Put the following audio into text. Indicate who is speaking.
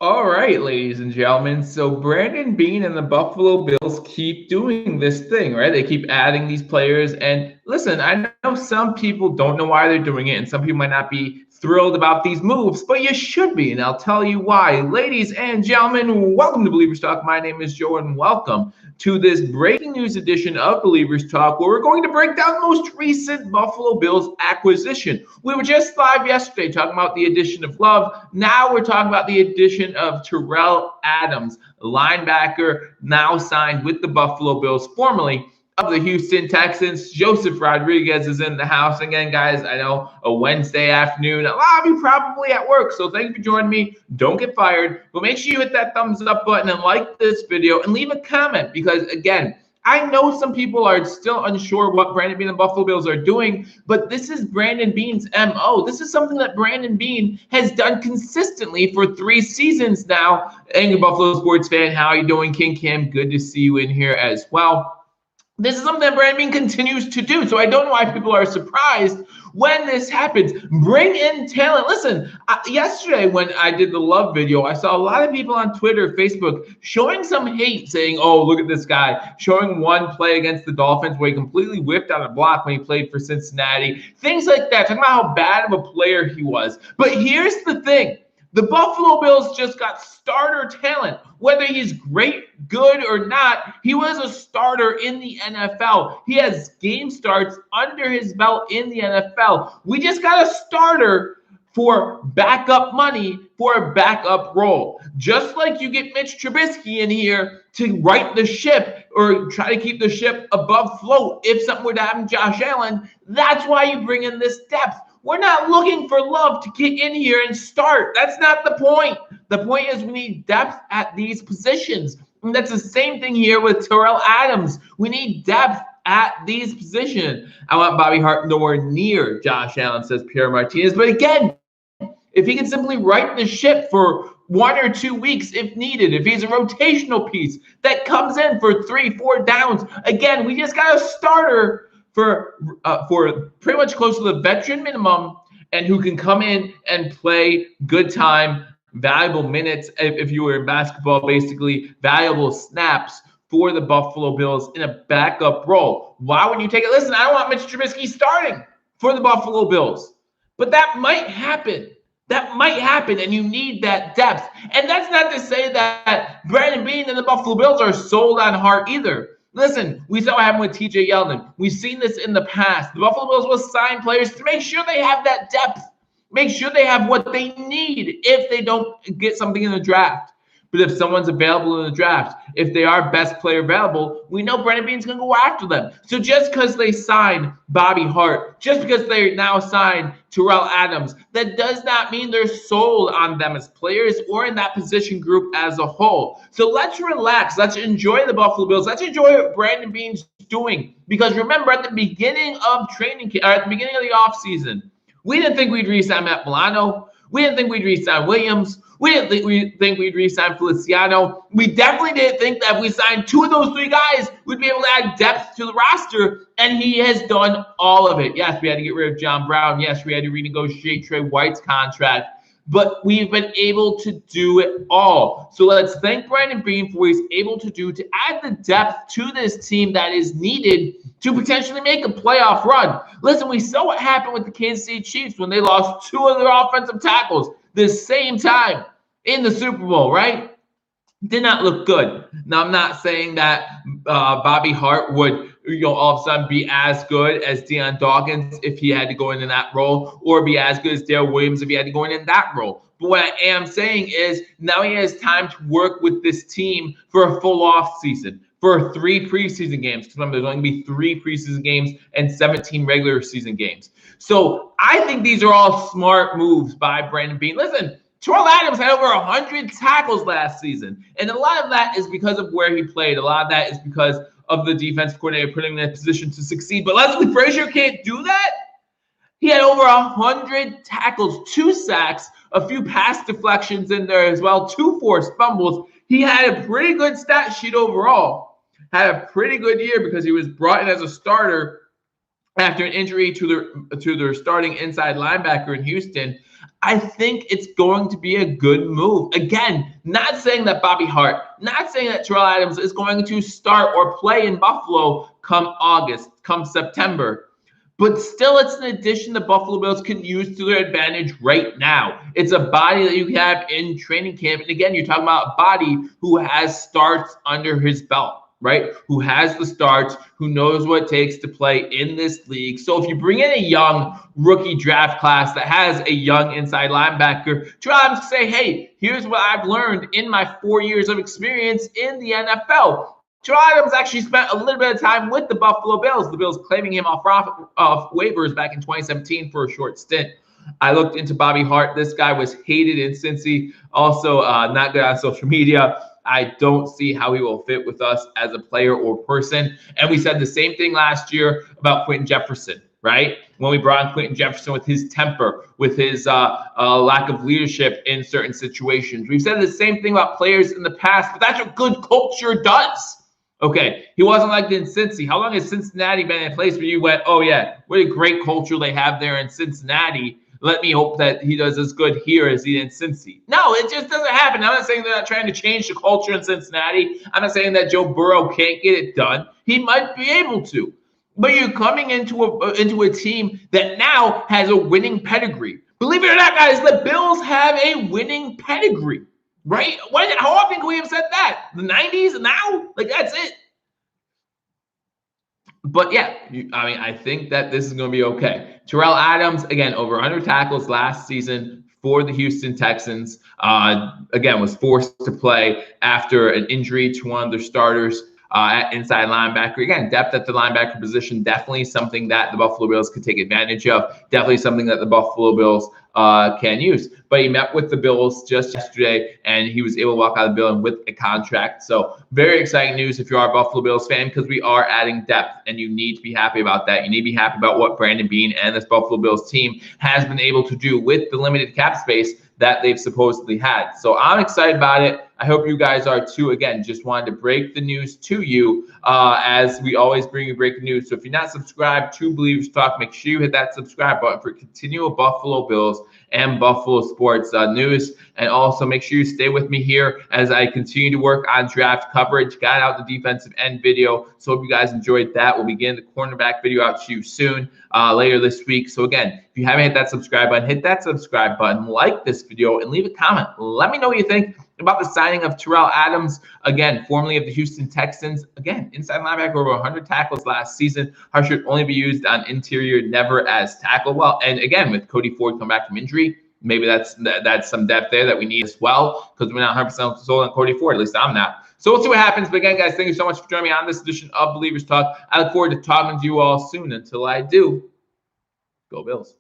Speaker 1: All right, ladies and gentlemen. So Brandon Beane and the Buffalo Bills keep doing this thing, right? They keep adding these players. And listen, I know some people don't know why they're doing it, and some people might not be thrilled about these moves, but you should be. And I'll tell you why. Ladies and gentlemen, welcome to Believers Talk. My name is Joe, and welcome to this breaking news edition of Believers Talk, where we're going to break down the most recent Buffalo Bills acquisition. We were just live yesterday talking about the addition of Love. Now we're talking about the addition of Terrell Adams, linebacker, now signed with the Buffalo Bills, formerly of the Houston Texans. Joseph Rodriguez is in the house again, guys. I know a Wednesday afternoon. A lot of you probably at work, so thank you for joining me. Don't get fired, but make sure you hit that thumbs up button and like this video and leave a comment because, again, I know some people are still unsure what Brandon Beane and the Buffalo Bills are doing, but this is Brandon Beane's MO. This is something that Brandon Beane has done consistently for 3 seasons now. Angry Buffalo sports fan, how are you doing? King Cam, good to see you in here as well. This is something that Brandon Beane continues to do. So I don't know why people are surprised when this happens. Bring in talent. Listen, yesterday when I did the Love video, I saw a lot of people on Twitter, Facebook, showing some hate, saying, oh, look at this guy, showing one play against the Dolphins where he completely whipped out a block when he played for Cincinnati. Things like that, talking about how bad of a player he was. But here's the thing. The Buffalo Bills just got starter talent. Whether he's great, good, or not, he was a starter in the NFL. He has game starts under his belt in the NFL. We just got a starter for backup money for a backup role. Just like you get Mitch Trubisky in here to right the ship or try to keep the ship above float if something were to happen to Josh Allen, that's why you bring in this depth. We're not looking for Love to kick in here and start. That's not the point. The point is we need depth at these positions. And that's the same thing here with Terrell Adams. We need depth at these positions. I want Bobby Hart nowhere near Josh Allen, says Pierre Martinez. But again, if he can simply right the ship for 1 or 2 weeks if needed, if he's a rotational piece that comes in for 3-4 downs, again, we just got a starter for pretty much close to the veteran minimum and who can come in and play good time, valuable minutes, if you were in basketball, basically valuable snaps for the Buffalo Bills in a backup role. Why would you take it? Listen, I don't want Mitch Trubisky starting for the Buffalo Bills, but that might happen. That might happen, and you need that depth. And that's not to say that Brandon Beane and the Buffalo Bills are sold on Hart either. Listen, we saw what happened with TJ Yeldon. We've seen this in the past. The Buffalo Bills will sign players to make sure they have that depth, make sure they have what they need if they don't get something in the draft. But if someone's available in the draft, if they are best player available, we know Brandon Beane's going to go after them. So just because they signed Bobby Hart, just because they now signed Terrell Adams, that does not mean they're sold on them as players or in that position group as a whole. So let's relax. Let's enjoy the Buffalo Bills. Let's enjoy what Brandon Beane's doing. Because remember, at the beginning of training camp, or at the beginning of the offseason, we didn't think we'd re-sign Matt Milano. We didn't think we'd re-sign Williams. We didn't think we'd re-sign Feliciano. We definitely didn't think that if we signed 2 of those 3 guys, we'd be able to add depth to the roster, and he has done all of it. Yes, we had to get rid of John Brown. Yes, we had to renegotiate Trey White's contract, but we've been able to do it all. So let's thank Brandon Beane for what he's able to do to add the depth to this team that is needed to potentially make a playoff run. Listen, we saw what happened with the Kansas City Chiefs when they lost 2 of their offensive tackles the same time in the Super Bowl, right? Did not look good. Now, I'm not saying that Bobby Hart would, all of a sudden be as good as Deion Dawkins if he had to go into that role, or be as good as Darrell Williams if he had to go in that role. But what I am saying is now he has time to work with this team for a full off season, for 3 preseason games. Because remember, there's only going to be 3 preseason games and 17 regular season games. So I think these are all smart moves by Brandon Beane. Listen, Terrell Adams had over 100 tackles last season. And a lot of that is because of where he played. A lot of that is because of the defensive coordinator putting him in a position to succeed. But Leslie Frazier can't do that. He had over 100 tackles, 2 sacks, a few pass deflections in there as well, 2 forced fumbles. He had a pretty good stat sheet overall. Had a pretty good year because he was brought in as a starter after an injury to their starting inside linebacker in Houston, I think it's going to be a good move. Again, not saying that Bobby Hart, not saying that Terrell Adams is going to start or play in Buffalo come August, come September. But still, it's an addition the Buffalo Bills can use to their advantage right now. It's a body that you have in training camp. And again, you're talking about a body who has starts under his belt, right? Who has the starts, who knows what it takes to play in this league. So if you bring in a young rookie draft class that has a young inside linebacker, try to say, hey, here's what I've learned in my 4 years of experience in the NFL. Terrell Adams actually spent a little bit of time with the Buffalo Bills. The Bills claiming him off waivers back in 2017 for a short stint. I looked into Bobby Hart. This guy was hated in Cincy. Also, not good on social media. I don't see how he will fit with us as a player or person. And we said the same thing last year about Quentin Jefferson, right? When we brought in Quentin Jefferson with his temper, with his lack of leadership in certain situations. We've said the same thing about players in the past, but that's what good culture does. Okay, he wasn't like in Cincy. How long has Cincinnati been a place where you went, oh, yeah, what a great culture they have there in Cincinnati. Let me hope that he does as good here as he did in Cincy. No, it just doesn't happen. I'm not saying they're not trying to change the culture in Cincinnati. I'm not saying that Joe Burrow can't get it done. He might be able to. But you're coming into a team that now has a winning pedigree. Believe it or not, guys, the Bills have a winning pedigree. Right? How often can we have said that? The 90s? Now? Like, that's it. But yeah, I think that this is going to be okay. Terrell Adams, again, over 100 tackles last season for the Houston Texans. Again, was forced to play after an injury to one of their starters at inside linebacker. Again, depth at the linebacker position, definitely something that the Buffalo Bills could take advantage of. Definitely something that the Buffalo Bills can use. But he met with the Bills just yesterday, and he was able to walk out of the building with a contract. So very exciting news if you are a Buffalo Bills fan, because we are adding depth, and you need to be happy about that. You need to be happy about what Brandon Beane and this Buffalo Bills team has been able to do with the limited cap space that they've supposedly had. So I'm excited about it. I hope you guys are too. Again, just wanted to break the news to you as we always bring you breaking news. So if you're not subscribed to Billievers Talk, make sure you hit that subscribe button for continual Buffalo Bills and Buffalo sports news. And also make sure you stay with me here as I continue to work on draft coverage. Got out the defensive end video. So hope you guys enjoyed that. We'll begin the cornerback video out to you soon later this week. So again, if you haven't hit that subscribe button, hit that subscribe button, like this video, and leave a comment. Let me know what you think about the signing of Terrell Adams, again, formerly of the Houston Texans. Again, inside linebacker, over 100 tackles last season. Hart should only be used on interior, never as tackle. Well, and again, with Cody Ford come back from injury, maybe that's some depth there that we need as well, because we're not 100% sold on Cody Ford. At least I'm not. So we'll see what happens. But again, guys, thank you so much for joining me on this edition of Billievers Talk. I look forward to talking to you all soon. Until I do, go Bills.